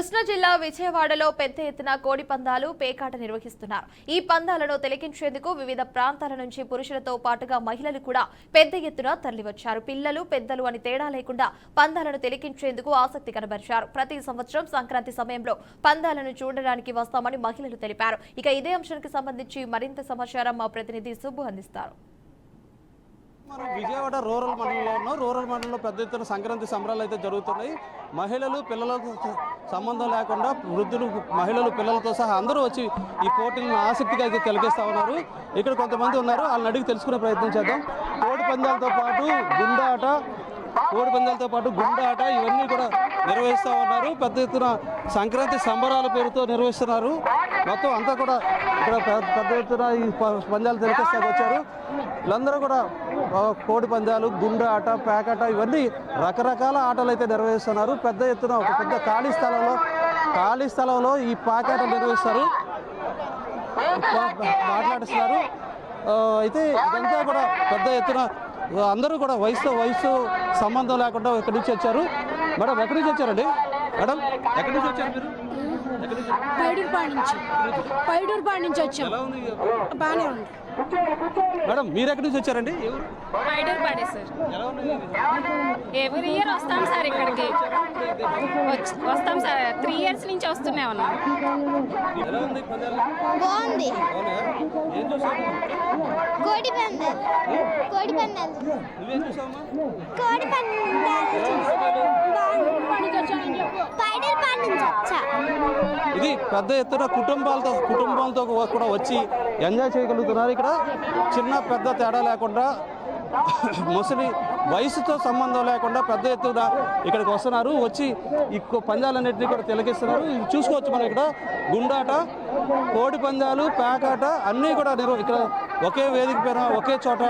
కృష్ణా జిల్లా విజయవాడలో పెద్ద ఎత్తున కోడి పందాలు పేకాట నిర్వహిస్తున్నారు. ఈ పందాలను తిలకించేందుకు వివిధ ప్రాంతాల నుంచి పురుషులతో పాటుగా మహిళలు కూడా పెద్ద ఎత్తున తరలివచ్చారు. పిల్లలు పెద్దలు అని తేడా లేకుండా పందాలను తిలకించేందుకు ఆసక్తి కనబరిచారు. ప్రతి సంవత్సరం సంక్రాంతి సమయంలో పందాలను చూడడానికి వస్తామని మహిళలు తెలిపారు. ఇక ఇదే అంశానికి సంబంధించి మరింత సమాచారం మా ప్రతినిధి సుబ్బు అందిస్తారు. మనం విజయవాడ రూరల్ మండలంలో పెద్ద ఎత్తున సంక్రాంతి సంబరాలు అయితే జరుగుతున్నాయి. మహిళలు పిల్లలకు సంబంధం లేకుండా వృద్ధులు మహిళలు పిల్లలతో సహా అందరూ వచ్చి ఈ పోటీలను ఆసక్తిగా అయితే తిలకిస్తూ ఉన్నారు. ఇక్కడ కొంతమంది ఉన్నారు, వాళ్ళని అడిగి తెలుసుకునే ప్రయత్నం చేద్దాం. కోడి పందాలతో పాటు గుండాట ఇవన్నీ కూడా నిర్వహిస్తూ ఉన్నారు. పెద్ద ఎత్తున సంక్రాంతి సంబరాల పేరుతో నిర్వహిస్తున్నారు. మొత్తం అంతా కూడా ఇక్కడ పెద్ద ఎత్తున ఈ పందాలు తిలకిస్తాకు వచ్చారు. వీళ్ళందరూ కూడా కోడి పందాలు, గుండాట, పేకాట ఇవన్నీ రకరకాల ఆటలు అయితే నిర్వహిస్తున్నారు. పెద్ద ఎత్తున ఒక పెద్ద ఖాళీ స్థలంలో ఈ పేకాట నిర్వహిస్తారు, మాట్లాడిస్తున్నారు. అయితే ఇదంతా కూడా పెద్ద ఎత్తున అందరూ కూడా వయసు సంబంధం లేకుండా ఇక్కడి నుంచి వచ్చారు. మేడం ఎక్కడి నుంచి వచ్చారండి? మేడం ఎక్కడి నుంచి వచ్చారు మీరు? పైడూరుపాడు నుంచి వచ్చాం. బాగానే ఉంది మేడం. మీరు ఎక్కడి నుంచి వచ్చారండి? పైడూరుపాడే సార్. ఎవ్రీ ఇయర్ వస్తాం సార్, ఇక్కడికి వస్తాం సార్. 3 years నుంచి వస్తూనే ఉన్నాం. బాగుంది. కోడి పందాలు ఇది పెద్ద ఎత్తున కుటుంబాలతో కూడా వచ్చి ఎంజాయ్ చేయగలుగుతున్నారు. ఇక్కడ చిన్న పెద్ద తేడా లేకుండా ముసలి వయసుతో సంబంధం లేకుండా పెద్ద ఎత్తున ఇక్కడికి వస్తున్నారు. వచ్చి ఈ పందాలన్నింటినీ కూడా తిలకిస్తున్నారు. ఇది చూసుకోవచ్చు మనం. ఇక్కడ గుండాట, కోడి పందాలు, పేకాట అన్నీ కూడా ఇక్కడ ఒకే వేదిక పైన ఒకే చోట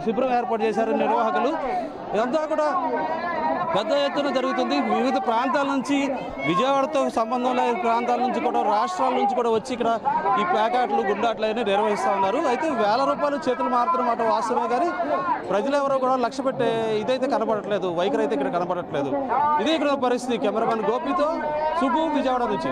శిబిరం ఏర్పాటు చేశారు నిర్వాహకులు. ఇదంతా కూడా పెద్ద ఎత్తున జరుగుతుంది. వివిధ ప్రాంతాల నుంచి, విజయవాడతో సంబంధం లేని ప్రాంతాల నుంచి కూడా, రాష్ట్రాల నుంచి కూడా వచ్చి ఇక్కడ ఈ పేకాటలు, గుండాట్లు అన్నీ నిర్వహిస్తూ ఉన్నారు. అయితే వేల రూపాయలు చేతులు మారుతున్నమాట వాస్తవమే, కానీ ప్రజలు ఎవరో కూడా లక్ష్య పెట్టే ఇదైతే కనపడట్లేదు, వైఖరి అయితే ఇక్కడ కనపడట్లేదు. ఇదే ఇక్కడ పరిస్థితి. కెమెరామెన్ గోపితో సుబ్బు, విజయవాడ నుంచి.